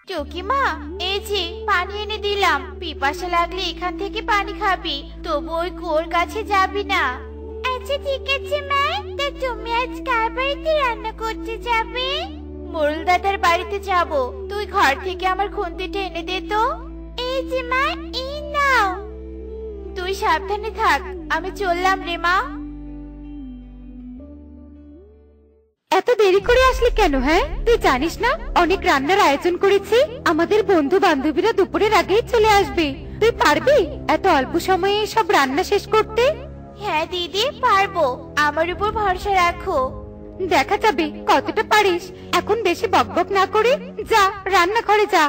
টুকিমা, এই যে পানি এনে দিলাম। পিপাসা লাগলে এখান থেকে পানি খাবি, তবু ওই কুয়োর কাছে যাবি না। আচ্ছা ঠিক আছে মা। তা তুমি আজ কার বাড়িতে রান্না করতে যাবে? মোড়ল দাদার বাড়িতে যাব। তুই ঘর থেকে আমার খুন্তিটা এনে দে তো। এই যে মা, এই নাও। তুই সাবধানে থাক, আমি চললাম রে মা। এত দেরি করে আসলি কেন? হ্যাঁ, তুই জানিস না অনেক রান্নার আয়োজন করেছি। আমাদের বন্ধু বান্ধবীরা দুপুরের আগেই চলে আসবে। তুই পারবি এত অল্প সময়ে সব রান্না শেষ করতে? হ্যাঁ দিদি, পারবো। আমার উপর ভরসা রাখো। দেখা যাবে কতটা পারিস। এখন বেশি বকবক না করে যা রান্নাঘরে যা।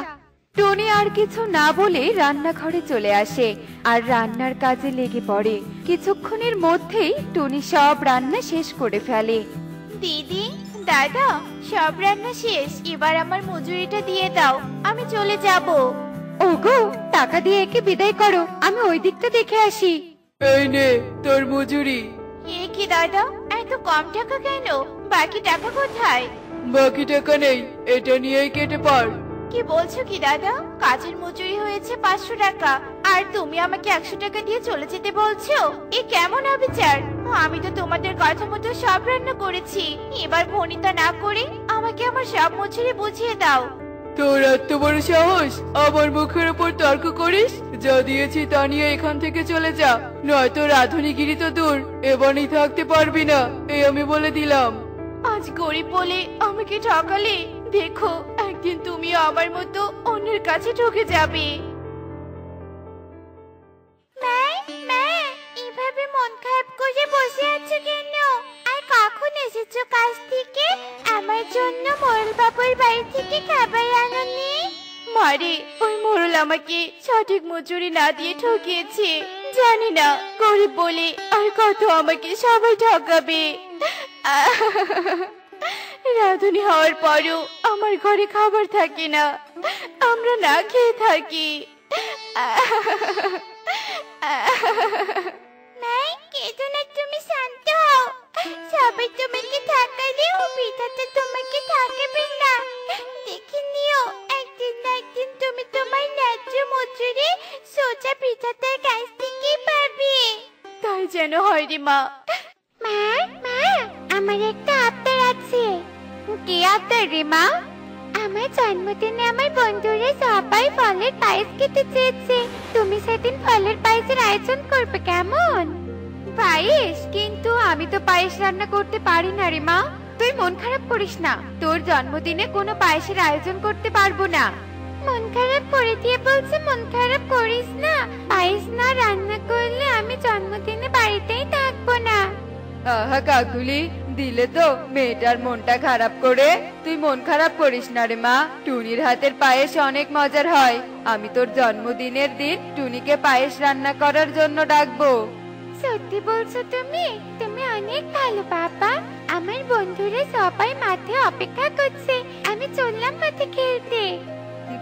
টনি আর কিছু না বলে রান্নাঘরে চলে আসে আর রান্নার কাজে লেগে পড়ে। কিছুক্ষণের মধ্যেই টনি সব রান্না শেষ করে ফেলে। দিদি, দাদা, সব রান্না শেষ। এবার আমার মজুরিটা দিয়ে দাও, আমি চলে যাব। ওগো, টাকা দিয়ে একে বিদায় করো, আমি ওই দিকটা দেখে আসি। এই নে তোর মজুরি। এ কি দাদা, এত কম টাকা কেন? বাকি টাকা কোথায়? বাকি টাকা নেই, এটা নিয়েই কেটে পার। কি বলছো কি দাদা? কাজের মজুরি হয়েছে 500 টাকা, আর তুমি আমাকে 100 টাকা দিয়ে চলে যেতে বলছো? এ কেমন অবিচার! আমি তো তোমাদের কথা মতো সব রান্না করেছি। এবার ভনিতা না করে আমাকে আমার সব মজুরি বুঝিয়ে দাও। তোর এত বড় সাহস আমার মুখের উপর তর্ক করিস? যা দিয়েছি তা নিয়ে এখান থেকে চলে যা, নয়তো রাধুনিগিরি তো দূর, এবারই থাকতে পারবি না, এই আমি বলে দিলাম। আজ গরিব বলে আমাকে ঠকালে, দেখো একদিন তুমি আমার মতো অন্যের কাছে ঠকে যাবে। এভাবে মন খারাপ করে বসে আছো কেন? আর কখন এসেছো কাজ থেকে? আমার জন্য মোড়ল বাবুর বাড়ি থেকে খাবার আনোনি? মারে, ওই মোড়ল আমাকে সঠিক মজুরি না দিয়ে ঠকিয়েছে। জানি না গরিব বলে আর কত আমাকে সবাই ঠকাবে। রাঁধুনি হওয়ার পরও আমার ঘরে খাবার থাকে না, আমরা না খেয়ে থাকি। কেঁদো না, তুমি শান্ত হও। সবাই তোমাকে থাকালেও বিধাতা তোমাকে থাকবে না। দেখে নিও, একদিন না একদিন তুমি তোমার ন্যায্য মজুরি সোজা বিধাতার কাছ থেকেই পাবে। তাই যেন হয় রে মা। মা, আমার একটা আবদার আছে। কি আবদার রে মা? আমার জন্মদিনে আমার বন্ধুরা সবাই ফলের পায়েস খেতে চেয়েছে। তুমি সেদিন ফলের পায়েসের আয়োজন করবে কেমন? পায়েস? কিন্তু আমি তো পায়েস রান্না করতে পারি না রে মা। তুই মন খারাপ করিস না, তোর জন্মদিনে কোনো পায়েসের আয়োজন করতে পারবো না। মন খারাপ করে দিয়ে বলছে মন খারাপ করিস না। পায়েস না রান্না করলে আমি জন্মদিনে বাড়িতেই থাকবো না। আহা কাকুলি, দিলে তো মেয়েটার মনটা খারাপ করে। তুই মন খারাপ করিস না রে মা, টুনির হাতের পায়েস অনেক মজার হয়। আমি তোর জন্মদিনের দিন টুনিকে পায়েস রান্না করার জন্য ডাকবো। সত্যি বলছো তুমি? তুমি অনেক ভালো বাবা। আমার বন্ধুরা সবাই মাঠে অপেক্ষা করছে, আমি চললাম মাঠে খেলতে।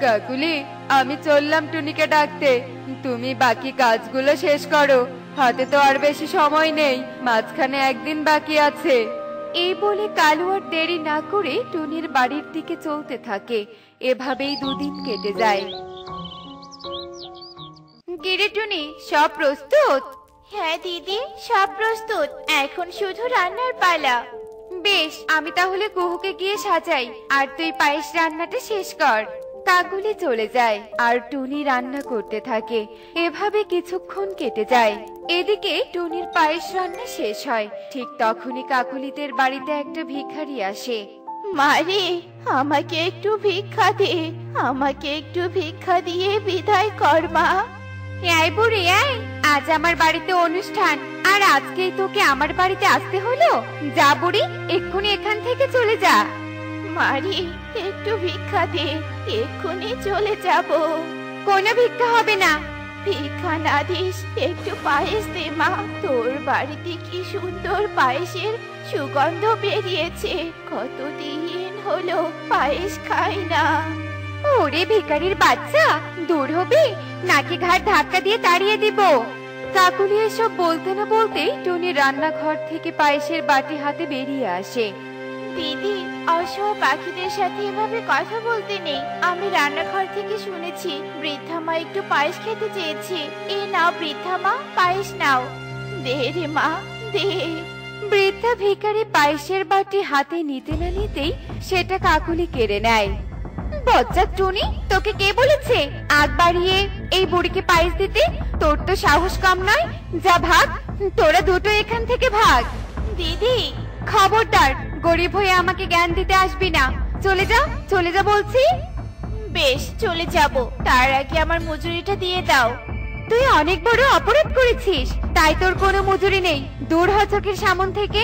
কাকুলি, আমি চললাম টুনিকে ডাকতে, তুমি বাকি কাজগুলো শেষ করো। হাতে তো আর বেশি সময় নেই, মাঝখানে একদিন বাকি আছে। এই বলে কালু আর দেরি না করে টুনির বাড়ির দিকে চলতে থাকে। এভাবেই দুদিন কেটে যায়। কিরে টুনি, সব প্রস্তুত? হ্যাঁ দিদি, সব প্রস্তুত। এখন শুধু রান্নার পালা। বেশ, আমি তাহলে কুহুকে গিয়ে সাজাই, আর তুই পায়েস রান্নাটা শেষ কর। কাকুলি চলে যায় আর টুনি রান্না করতে থাকে। এভাবে কিছুক্ষণ কেটে যায়। এদিকে টুনির পায়েস রান্না শেষ হয়। ঠিক তখনই কাকুলিদের বাড়িতে একটা ভিখারি আসে। মারে, আমাকে একটু ভিক্ষা দে, আমাকে একটু ভিক্ষা দিয়ে বিদায় কর মা। এই বুড়ি, এই আজ আমার বাড়িতে অনুষ্ঠান, আর আজকেই তোকে আমার বাড়িতে আসতে হলো? যা বুড়ি, এক্ষুনি এখান থেকে চলে যা। মারি, একটু ভিক্ষা দে, এক্ষুনি চলে যাব। কোনো ভিক্ষা হবে না। ভিক্ষা না দিস, একটু পায়েস দে মা। তোর বাড়িতে কি সুন্দর পায়েসের সুগন্ধ বেরিয়েছে। কতদিন হলো পায়েস খাই না। ওরে ভিখারির বাচ্চা, দূর হবি নাকি ঘাড় ধাক্কা দিয়ে তাড়িয়ে দিব। কাকুলি এসব বলতে না বলতেই টুনি রান্নাঘর থেকে পায়েসের বাটি হাতে বেরিয়ে আসে। দিদি, অসহায় পাখিদের সাথে এভাবে কথা বলতে নেই। আমি রান্নাঘর থেকে শুনেছি বৃদ্ধা মা একটু পায়েস খেতে চেয়েছে। এই নাও বৃদ্ধা মা, পায়েস নাও। দে রে মা, দে। বৃদ্ধা ভিখারি পায়েসের বাটি হাতে নিতে না নিতেই সেটা কাকুলি কেড়ে নেয়। বজ্জাত টুনি, তোকে কে বলেছে আগ বাড়িয়ে এই বুড়িকে পায়েস দিতে? তোর তো সাহস কম নয়। যা ভাগ, তোরা দুটো এখান থেকে ভাগ। দিদি, খবরদার, গরিব হয়ে আমাকে জ্ঞান দিতে আসবি না। চলে যা, চলে যা বলছি। বেশ, চলে যাব। তার আগে আমার মজুরিটা দিয়ে দাও। তুই অনেক বড় অপরাধ করেছিস, তাই তোর কোনো মজুরি নেই। দূর হ চোখের সামন থেকে।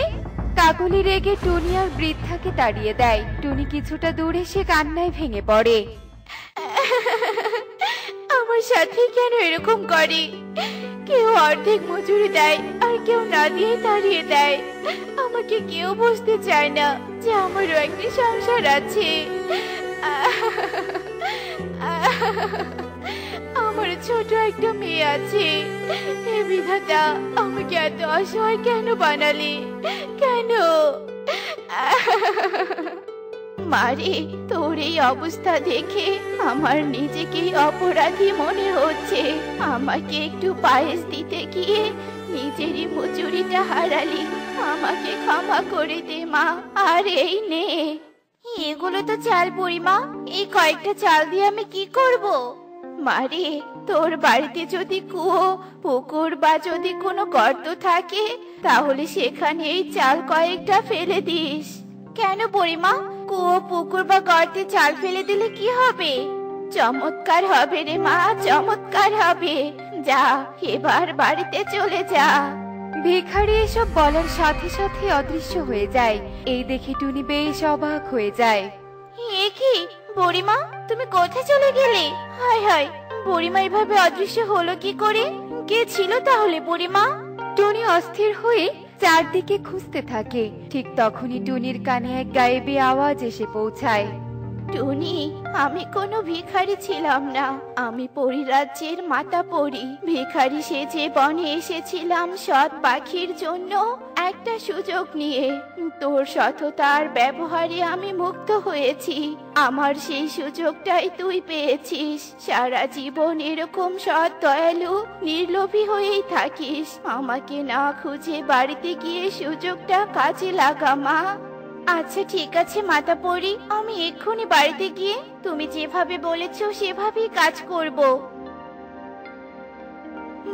কাকুলি রেগে টুনি আর বৃদ্ধাকে তাড়িয়ে দেয়। টুনি কিছুটা দূর এসে কান্নায় ভেঙে পড়ে। আমার সাথে কেন এরকম করে? কেউ অর্ধেক মজুরি দেয় আর কেউ না দিয়ে তাড়িয়ে দেয়। আমাকে কেউ বুঝতে চায় না যে আমারও একটা সংসার আছে। আমার ছোট একটা মেয়ে আছে। হে বিধাতা, আমাকে এত অসহায় কেন বানালি? কেন? মারে, তোর এই অবস্থা দেখে আমার নিজেকেই অপরাধী মনে হচ্ছে। আমাকে একটু পায়েস দিতে গিয়ে নিজেরই মজুরিটা হারালি। আমাকে ক্ষমা করে দে মা। আর এই নে। এগুলো তো চাল বুড়িমা, এই কয়েকটা চাল দিয়ে আমি কি করব? মারে, তোর বাড়িতে যদি কুয়ো, পুকুর বা যদি কোনো গর্ত থাকে তাহলে সেখানে এই চাল কয়েকটা ফেলে দিস। কেন বুড়িমা? কুয়ো, পুকুর বা গর্তে চাল ফেলে দিলে কি হবে? চমৎকার হবে রে মা, চমৎকার হবে। যা, এবার বাড়িতে চলে যা। ভিখারি এসব বলার সাথে সাথে অদৃশ্য হয়ে যায়। এই দেখে টুনি বেশ অবাক হয়ে যায়। এ কি বুড়িমা, তুমি কোথায় চলে গেলে? হায় হায়, বুড়িমা এভাবে অদৃশ্য হলো কি করে? কে ছিল তাহলে বুড়িমা? টুনি অস্থির হয়ে চারদিকে খুঁজতে থাকে। ঠিক তখনই টুনির কানে এক গায়েবী আওয়াজ এসে পৌঁছায়। টুনি, আমি কোনো ভিখারি ছিলাম না। আমি পরিরাজ্যের মাতা পরি। ভিখারি সেজে বনে এসেছিলাম সৎ পাখির জন্য একটা সুযোগ নিয়ে। তোর সততার ব্যবহারে আমি মুক্ত হয়েছি। আমার সেই সুযোগটাই তুই পেয়েছিস। সারা জীবন এরকম সৎ, দয়ালু, নির্লোভী হয়েই থাকিস। আমাকে না খুঁজে বাড়িতে গিয়ে সুযোগটা কাজে লাগা মা। আচ্ছা ঠিক আছে মাতা পরি, আমি এক্ষুনি বাড়িতে গিয়ে তুমি যেভাবে বলেছো সেভাবেই কাজ করব।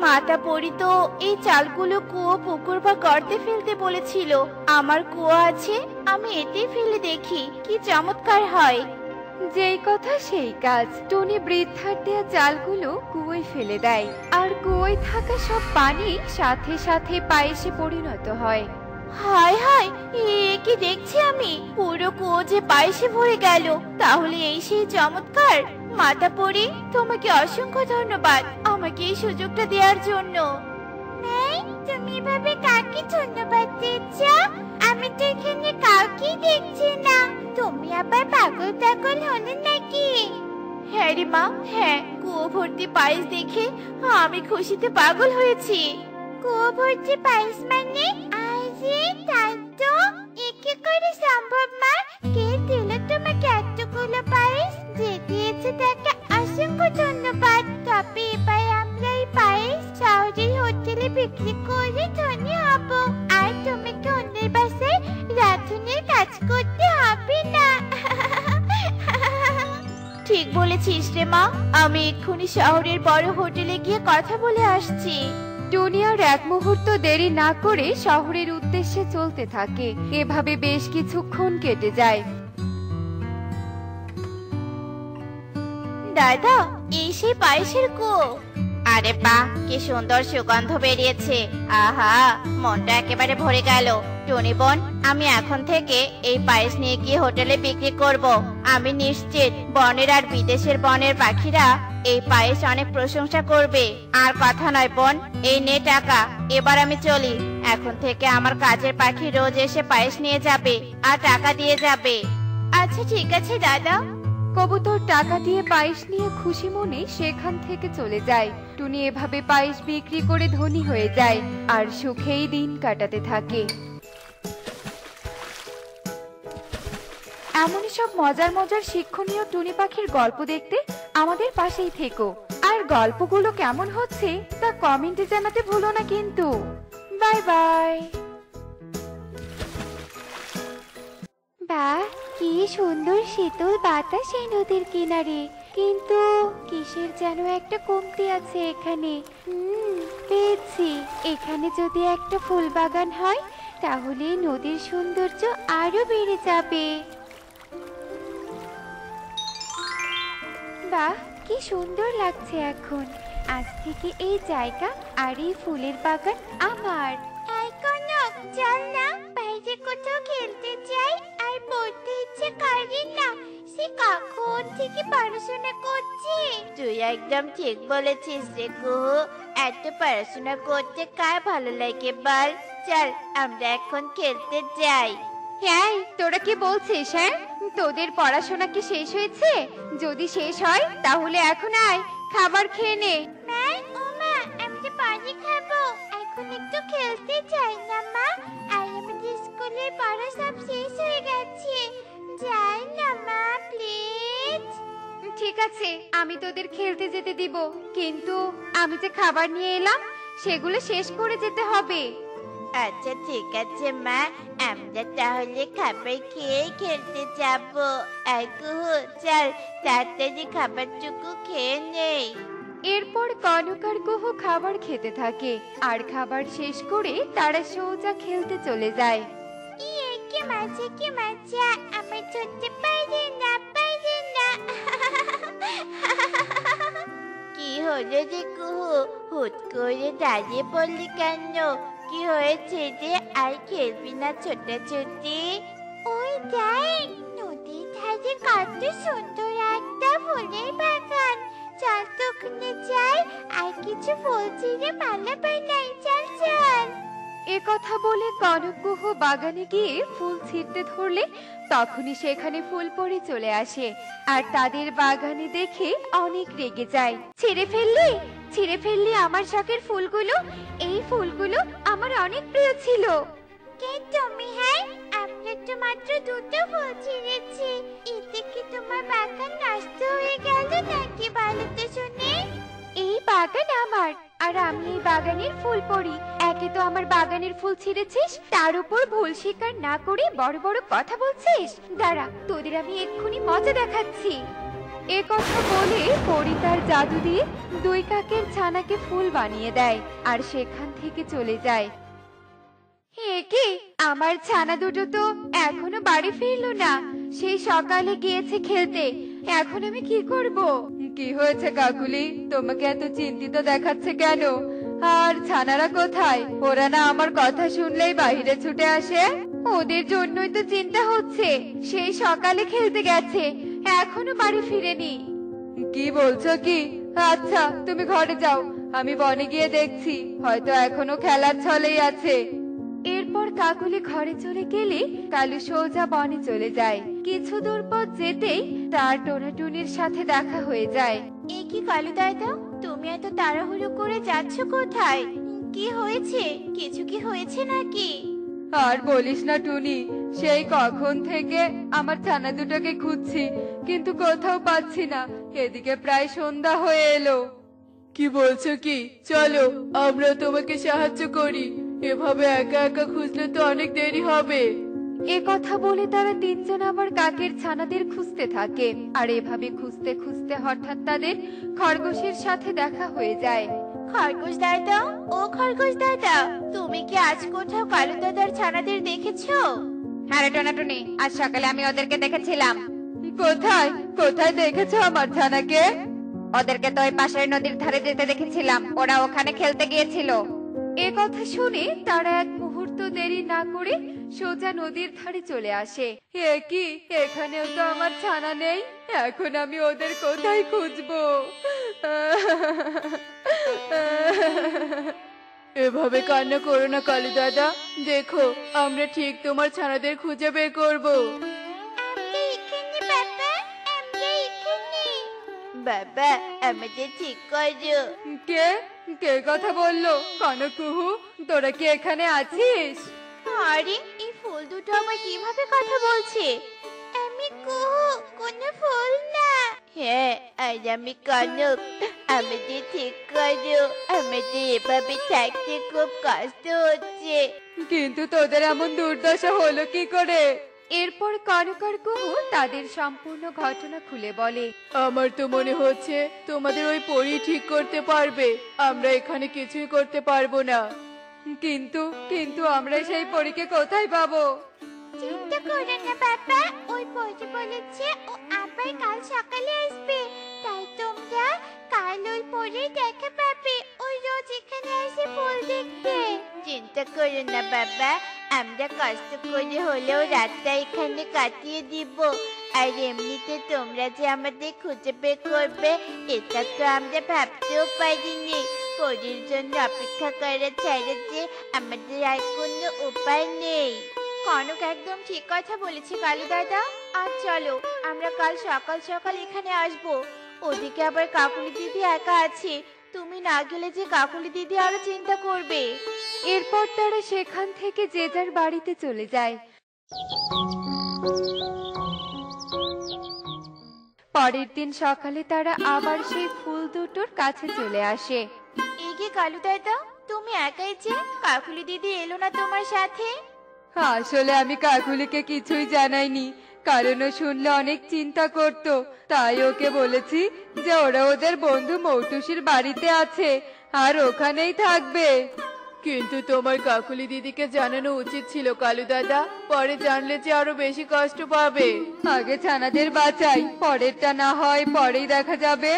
মাতা পরি তো এই চালগুলো কুয়ো, পুকুর বা গর্তে ফেলতে বলেছিল। আমার কুয়ো আছে, আমি এতেই ফেলে দেখি কি চমৎকার হয়। যেই কথা সেই কাজ। টুনি বৃদ্ধার দেয়া চালগুলো কুয়োয় ফেলে দেয়, আর কুয়োয় থাকা সব পানি সাথে সাথে পায়েসে পরিণত হয়। হায় হায়, এ কি দেখছি আমি? পুরো কুয়ো যে পায়েসে ভরে গেল। তাহলে এই সেই চমৎকার। মাতা পরি, তোমাকে অসংখ্য ধন্যবাদ আমাকে এই সুযোগটা দেওয়ার জন্য। তুমি এভাবে কাকে ধন্যবাদ দিচ্ছ? আমি তো এখানে কাউকে দেখছি না। তুমি আবার পাগল টাগল হলে নাকি? হ্যাঁ রে মা, হ্যাঁ। কুয়ো ভর্তি পায়েস দেখে আমি খুশিতে পাগল হয়েছি। কুয়ো ভর্তি পায়েস মানে? আরে তাই তো। এ কি করে সম্ভব মা? কে দিল তোমাকে এতগুলো পায়েস? যে দিয়েছে তাকে অসংখ্য ধন্যবাদ। তবে এবার আমরা এই পায়েস শহরের হোটেলে বিক্রি করে ধনী হব। আর তোমাকে অন্যের বাসায় রাঁধুনির কাজ করতে হবে না। ঠিক বলেছিস রে মা। আমি এক্ষুনি শহরের বড় হোটেলে গিয়ে কথা বলে আসছি। টুনি আর এক মুহূর্ত দেরি না করে শহরের উদ্দেশ্যে চলতে থাকে। এভাবে বেশ কিছুক্ষণ কেটে যায়। দাদা, এই সেই পায়েসের কুয়ো। আরে বাহ, কি সুন্দর সুগন্ধ বেরিয়েছে। আহা, মনটা একেবারে ভরে গেল। টনি বোন, আমি এখন থেকে এই পায়েস নিয়ে গিয়ে হোটেলে বিক্রি করব। আমি নিশ্চিত বনের আর বিদেশের বনের পাখিরা এই পায়েস অনেক প্রশংসা করবে। আর কথা নয় বোন, এই নে টাকা। এবার আমি চলি। এখন থেকে আমার কাজের পাখি রোজ এসে পায়েস নিয়ে যাবে আর টাকা দিয়ে যাবে। আচ্ছা ঠিক আছে দাদা। কবুতর টাকা দিয়ে পায়েস নিয়ে খুশি মনে সেখান থেকে চলে যায়। টুনি এভাবে পায়েস বিক্রি করে ধনী হয়ে যায় আর সুখেই দিন কাটাতে থাকে। এমনই সব মজার মজার শিক্ষণীয় টুনি পাখির গল্প দেখতে আমাদের পাশেই থেকো। আর গল্পগুলো কেমন হচ্ছে তা কমেন্টে জানাতে ভুলো না কিন্তু। Bye bye. বাহ, কি সুন্দর শীতল বাতাস এই নদীর কিনারে, কিন্তু কিসের যেন একটা কমতি আছে এখানে। পেয়েছি, এখানে যদি একটা ফুল বাগান হয় তাহলে নদীর সৌন্দর্য আরো বেড়ে যাবে। বাহ, কি সুন্দর লাগছে এখন। আজ থেকে এই জায়গা আর এই ফুলের বাগান আমার। চল না, বাইরে কোথাও খেলতে যাই। আর পড়তে ইচ্ছে করে না, সে কখন থেকে পড়াশোনা করছি। তুই একদম ঠিক বলেছিস রে কুহু, এত পড়াশোনা করতে কার ভালো লাগে বল। চল আমরা এখন খেলতে যাই। হ্যাঁ, তোরা কি বলছিস? হ্যাঁ, তোদের পড়াশোনা কি শেষ হয়েছে? যদি শেষ হয় তাহলে এখন আয়, খাবার খেয়ে নে। মা, ও মা, আমি তো পানি খাবো। এখন একটু খেলতে চাই না মা। আর আমাদের স্কুলের পড়া সব শেষ হয়ে গেছে। যাই না মা, প্লিজ। ঠিক আছে, আমি তোদের খেলতে যেতে দিব, কিন্তু আমি যে খাবার নিয়ে এলাম সেগুলো শেষ করে যেতে হবে। আচ্ছা ঠিক আছে মা, আমরা তাহলে খাবার খেয়ে খেলতে যাবো। আর কুহু, চল তাড়াতাড়ি খাবারটুকু খেয়ে নেই। এরপর কনক আর কুহু খাবার খেতে থাকে, আর খাবার শেষ করে তারা সোজা খেলতে চলে যায়। ইয়ে, কি মজা কি মজা, আমি চলতে পারি না পারি না। কি হলো রে কুহু, হুট করে দাঁড়িয়ে পড়লি কেন? কি হয়েছে রে? আর খেলবি না ছোটাছুটি? ওই দেখ, নদীর ধারে কত সুন্দর একটা ফুলের বাগান। চল তো ওখানে যাই আর কিছু ফুল ছিঁড়ে মালা বানাই। চল চল। এ কথা বলে কনক কুহু বাগানে গিয়ে ফুল ছিঁড়তে ধরলে তখনই সেখানে ফুল পড়ে চলে আসে, আর তাদের বাগানে দেখে অনেক রেগে যায়। ছিঁড়ে ফেললি, ছিঁড়ে ফেললি আমার শখের ফুলগুলো। এই ফুলগুলো আমার অনেক প্রিয় ছিল। কে তুমি? হ্যাঁ, আমরা তো মাত্র দুটো ফুল ছিঁড়েছি। এতে কি তোমার বাগান নষ্ট হয়ে গেল নাকি বলো তো শুনে? এই বাগান আমার, আর আমি এই বাগানের ফুল পড়ি। একে তো আমার বাগানের ফুল ছিঁড়েছিস, তার উপর ভুল স্বীকার না করে বড় বড় কথা বলছিস। দাঁড়া, তোদের আমি এক্ষুনি মজা দেখাচ্ছি। এ কথা বলে পরি তার জাদু দিয়ে দুই কাকের ছানাকে ফুল বানিয়ে দেয়, আর সেখান থেকে চলে যায়। হে কি, আমার ছানা দুটো তো এখনো বাড়ি ফিরলো না। সেই সকালে গিয়েছে খেলতে, এখন আমি কি করব? কি হয়েছে কাকুলি, তোমাকে এত চিন্তিত দেখাচ্ছে কেন? আর ছানারা কোথায়? ওরা না আমার কথা শুনলেই বাইরে ছুটে আসে। ওদের জন্যই তো চিন্তা হচ্ছে, সেই সকালে খেলতে গেছে, এখনো বাড়ি ফিরেনি। কি বলছো কি? আচ্ছা তুমি ঘরে যাও, আমি বনে গিয়ে দেখছি, হয়তো এখনো খেলার ছলেই আছে। এরপর কাকুলি ঘরে চলে গেলে কালু সোজা বনে চলে যায়। কিছু দূর পথ যেতেই তার টোনাটুনির সাথে দেখা হয়ে যায়। এ কি কালু দাদা, তুমি এত তাড়াহুড়ো করে যাচ্ছ কোথায়? কি হয়েছে? কিছু কি হয়েছে নাকি? আর বলিস না টুনি, সেই কখন থেকে আমার ছানা দুটোকে খুঁজছি, কিন্তু কোথাও পাচ্ছি না। এদিকে প্রায় সন্ধ্যা হয়ে এলো। কি বলছো কি? চলো আমরা তোমাকে সাহায্য করি। এভাবে একা একা খুঁজলে তো অনেক দেরি হবে। এ কথা বলে তারা তিনজন আবার কাকের ছানাদের খুঁজতে থাকে, আর এভাবে খুঁজতে খুঁজতে হঠাৎ তাদের খরগোশের সাথে দেখা হয়ে যায়। খরগোশ দাদা, ও খরগোশ দাদা, তুমি কি আজ কোথাও কালু দাদার ছানাদের দেখেছো? হ্যাঁ টোনাটুনি, আজ সকালে আমি ওদেরকে দেখেছিলাম। কোথায় কোথায় দেখেছো আমার ছানাকে? ওদেরকে তো ওই পাশের নদীর ধারে যেতে দেখেছিলাম, ওরা ওখানে খেলতে গিয়েছিল। এ কথা শুনে তারা এক মুহূর্ত দেরি না করে সোজা নদীর ধারে চলে আসে। এ কি, এখানেও তো আমার ছানা নেই, এখন আমি ওদের কোথায় খুঁজবো? এভাবে কান্না করো না কালু দাদা, দেখো আমরা ঠিক তোমার ছানাদের খুঁজে বের করবো। আমরা এখানে বাবা, আমরা এখানে। বাবা, আমাদের ঠিক করো। কে কে কথা বললো? কনক কুহু, তোরা কি এখানে আছিস? আরে, এই ফুল দুটো আবার কিভাবে কথা বলছে? আমি কুহু কোনো ফুল না। হ্যাঁ, আর আমি কনক, আমাদের ঠিক করো, আমাদের এভাবে থাকতে খুব কষ্ট হচ্ছে। কিন্তু তোদের এমন দুর্দশা হলো কি করে? এরপর কনক আর কুহু তাদের সম্পূর্ণ ঘটনা খুলে বলে। আমার তো মনে হচ্ছে তোমাদের ওই পরী ঠিক করতে পারবে, আমরা এখানে কিছুই করতে পারবো না। কিন্তু কিন্তু আমরা সেই পরীকে কোথায় পাবো? চিন্তা করো না বাবা, ওই পরী বলেছে ও আবার কাল সকালে আসবে, তাই তোমরা কাল ওই পরী দেখা পাবে। ওই রোজ এখানে আসে ফুল দেখতে। চিন্তা করো না বাবা, আমরা কষ্ট করে হলেও রাতটা এখানে কাটিয়ে দিব। আর এমনিতে তোমরা যে আমাদের খুঁজে বের করবে এটা তো আমরা ভাবতেও পারিনি। পরীর জন্য অপেক্ষা করা ছাড়া যে আমাদের আর কোনো উপায় নেই। কনক একদম ঠিক কথা বলেছে কালু দাদা। আর চলো আমরা কাল সকাল সকাল এখানে আসবো। ওদিকে আবার কাকুলি দিদি একা আছে, তুমি না গেলে যে কাকুলি দিদি আরো চিন্তা করবে। এরপর তারা সেখান থেকে যে যার বাড়িতে চলে যায়। পরের দিন সকালে তারা আবার সেই ফুল দুটোর কাছে চলে আসে। এগে কালু দাদা, তুমি একাই যে, কাকুলি দিদি এলো না তোমার সাথে? আসলে আমি কাকুলিকে কিছুই জানাইনি, কারণ ও শুনলে অনেক চিন্তা করত। তাই ওকে বলেছি যে ওরা ওদের বন্ধু মৌটুসির বাড়িতে আছে আর ওখানেই থাকবে। কিন্তু তোমার কাকুলি দিদিকে জানানো উচিত ছিল কালু দাদা, পরে জানলে যে আরো বেশি কষ্ট পাবে। আগে ছানাদের বাঁচাই, পরেরটা না হয় পরেই দেখা যাবে।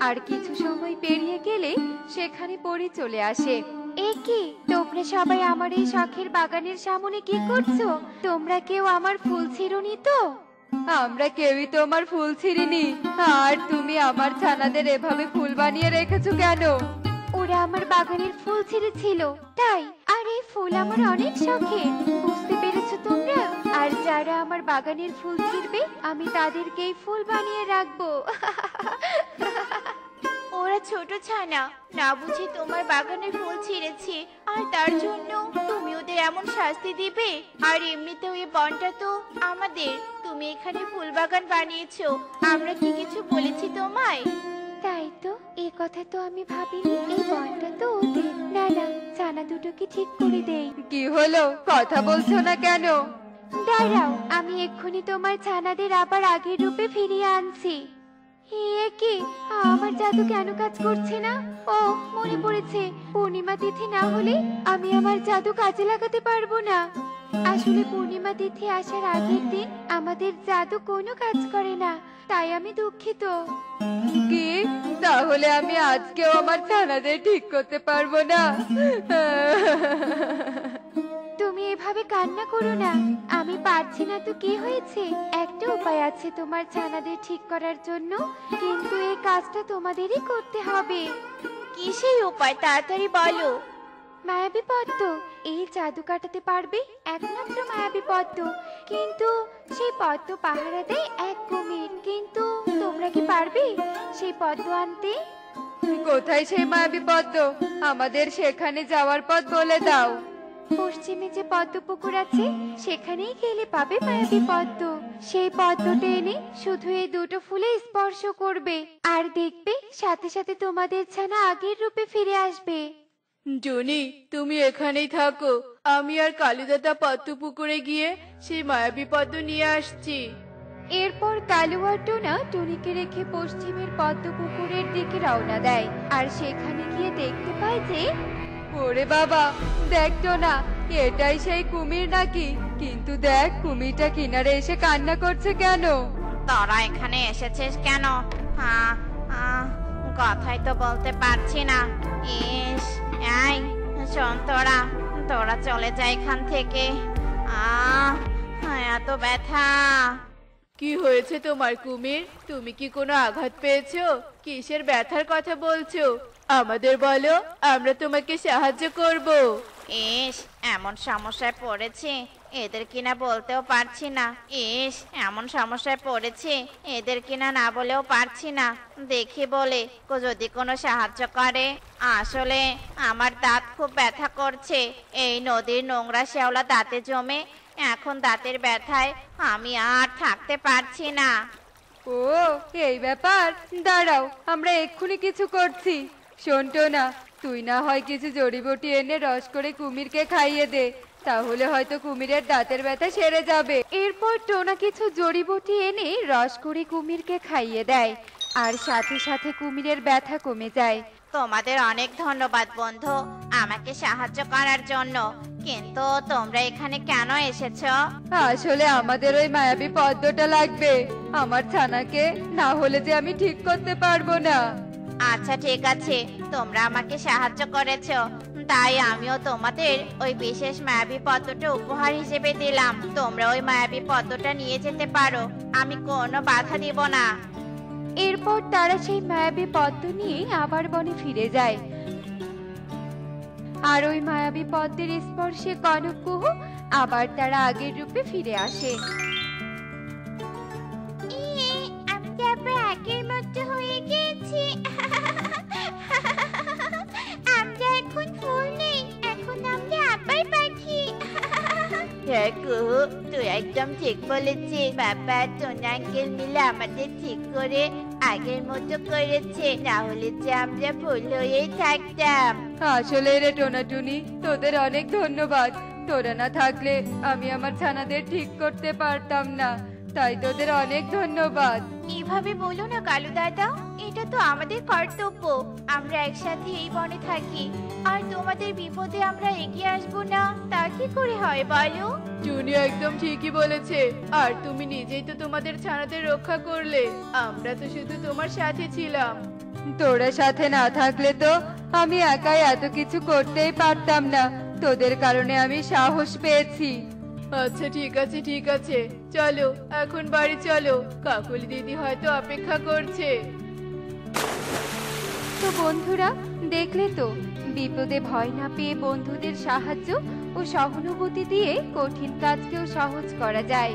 আর কিছু সময় পেরিয়ে গেলে সেখানে পরি চলে আসে। এ কি, তোমরা সবাই আমার এই শখের বাগানের সামনে কি করছো? তোমরা কেউ আমার ফুল ছিঁড়োনি তো? আমরা কেউই তোমার ফুল ছিঁড়িনি। আর তুমি আমার ছানাদের এভাবে ফুল বানিয়ে রেখেছো কেন? ওরা আমার বাগানের ফুল ছিঁড়েছিল তাই। আর এই ফুল আমার অনেক শখের, বুঝতে পেরেছো তোমরা? আর যারা আমার বাগানের ফুল ছিঁড়বে আমি তাদেরকেই ফুল বানিয়ে রাখবো। ওরা ছোট ছানা, না বুঝে তোমার বাগানের ফুল ছিঁড়েছে, আর তার জন্য তুমি ওদের এমন শাস্তি দিবে? আর এমনিতেও এই বনটা তো আমাদের, তুমি এখানে ফুল বাগান বানিয়েছো, আমরা কি কিছু বলেছি তোমায়? তাই তো, এই কথা তো আমি ভাবিনি। এই বনটা তো ওদের। না না, ছানা দুটোকে ঠিক করে দেই। কি হলো, কথা বলছো না কেন? দাঁড়াও, আমি এক্ষুনি তোমার ছানাদের আবার আগের রূপে ফিরিয়ে আনছি। এ কি, আমার জাদু কেন কাজ করছে না? ও, মনে পড়েছে, পূর্ণিমা তিথি না হলে আমি আমার জাদু কাজে লাগাতে পারবো না। আসলে পূর্ণিমা তিথি আসার আগের দিন আমাদের জাদু কোনো কাজ করে না, তাই আমি দুঃখিত। কি, তাহলে আমি আজকেও আমার ছানাদের ঠিক করতে পারবো না? তুমি এভাবে কান্না করো না, আমি পারছি না তো কি হয়েছে? একটা উপায় আছে তোমার ছানাদের ঠিক করার জন্য, কিন্তু এই কাজটা তোমাদেরই করতে হবে। কি সেই উপায়, তাড়াতাড়ি বলো। মায়াবী পদ্ম, এই জাদু কাটাতে পারবে একমাত্র মায়াবী পদ্ম। কিন্তু সেই পদ্ম পাহারা দেয় এক কুমির। কিন্তু তোমরা কি পারবে সেই পদ্ম আনতে? কোথায় সেই মায়াবী পদ্ম? আমাদের সেখানে যাওয়ার পথ বলে দাও। পশ্চিমে যে পদ্ম পুকুর আছে সেখানেই গেলে পাবে মায়াবী পদ্ম। সেই পদ্মটা এনে শুধু এই দুটো ফুলে স্পর্শ করবে, আর দেখবে সাথে সাথে তোমাদের ছানা আগের রূপে ফিরে আসবে। জুনি, তুমি এখানেই থাকো, আমি আর কালুদাদা পদ্ম পুকুরে গিয়ে সেই মায়াবী পদ্ম নিয়ে আসছি। এরপর কালু আর টোনা টুনিকে রেখে পশ্চিমের পদ্ম পুকুরের দিকে রওনা দেয়। আর সেখানে গিয়ে দেখতে পায় যে, ওরে বাবা, দেখতো না, এটাই সেই কুমির নাকি? কিন্তু দেখ, কুমিরটা কিনারে এসে কান্না করছে কেন? তোরা এখানে এসেছিস কেন? কথাই তো বলতে পারছি না। ইস, এই শোন, তোরা তোরা চলে যা এখান থেকে। এত ব্যথা। কি হয়েছে তোমার কুমির? তুমি কি কোনো আঘাত পেয়েছো? কিসের ব্যথার কথা বলছো? আমাদের বলো, আমরা তোমাকে সাহায্য করব। ইস, এমন সমস্যায় পড়েছি এদের কিনা বলতেও পারছি না। ইস, এমন সমস্যায় পড়েছি এদের কিনা না বলেও পারছি না। দেখি বলে যদি কোনো সাহায্য করে। আসলে আমার দাঁত খুব ব্যথা করছে, এই নদীর নোংরা শ্যাওলা দাঁতে জমে এখন দাঁতের ব্যথায় আমি আর থাকতে পারছি না। ও এই ব্যাপার, দাঁড়াও আমরা এক্ষুনি কিছু করছি। শোন টোনা, তুই না হয় কিছু জড়িবুটি এনে রস করে কুমিরকে খাইয়ে দে, তাহলে হয়তো কুমিরের দাঁতের ব্যথা সেরে যাবে। এরপর টোনা কিছু জড়িবুটি এনে রস করে কুমিরকে খাইয়ে দেয়, আর সাথে সাথে কুমিরের ব্যথা কমে যায়। তোমাদের অনেক ধন্যবাদ বন্ধু, আমাকে সাহায্য করার জন্য। কিন্তু তোমরা এখানে কেন এসেছো? আসলে আমাদের ওই মায়াবী পদ্মটা লাগবে আমার ছানাকে, না হলে যে আমি ঠিক করতে পারবো না। আচ্ছা ঠিক আছে, তোমরা আমাকে সাহায্য করেছো, তাই আমিও তোমাদের ওই বিশেষ মায়াবী পদ্মটা উপহার হিসেবে দিলাম। তোমরা ওই মায়াবী পদ্মটা নিয়ে যেতে পারো, আমি কোনো বাধা দিব না। এরপর তারা সেই মায়াবী পদ্ম নিয়ে আবার বনে ফিরে যায়, আর ওই মায়াবী পদ্মের স্পর্শে কনক কুহু আবার তারা আগের রূপে ফিরে আসে। আমি কি আবার আগের মতো হয়ে গেছি? আমরা এখন ফুল নেই, এখন আমরা আবার পাখি। হ্যাঁ কুহু, তুই একদম ঠিক বলেছিস। বাবা টোনা আঙ্কেল মিলে আমাদের ঠিক করে আগের মতো করেছে, না হলে যে আমরা ভুল হয়েই থাকতাম। আসলে রে টোনাটুনি, তোদের অনেক ধন্যবাদ। তোরা না থাকলে আমি আমার ছানাদের ঠিক করতে পারতাম না, তাই তোদের অনেক ধন্যবাদ। এভাবে বলো না কালু দাদা, এটা তো আমাদের কর্তব্য। আমরা একসাথে এই বনে থাকি, আর তোমাদের বিপদে আমরা এগিয়ে আসবো না, তা কি করে হয় বলো? টুনি একদম ঠিকই বলেছে। আর তুমি নিজেই তো তোমাদের ছানাদের রক্ষা করলে, আমরা তো শুধু তোমার সাথে ছিলাম। তোরা সাথে না থাকলে তো আমি একাই এত কিছু করতেই পারতাম না। তোদের কারণে আমি সাহস পেয়েছি। আচ্ছা ঠিক আছে ঠিক আছে, চলো এখন বাড়ি চলো, কাকুলি দিদি হয়তো অপেক্ষা করছে। তো বন্ধুরা, দেখলে তো বিপদে ভয় না পেয়ে বন্ধুদের সাহায্য ও সহানুভূতি দিয়ে কঠিন কাজকেও সহজ করা যায়।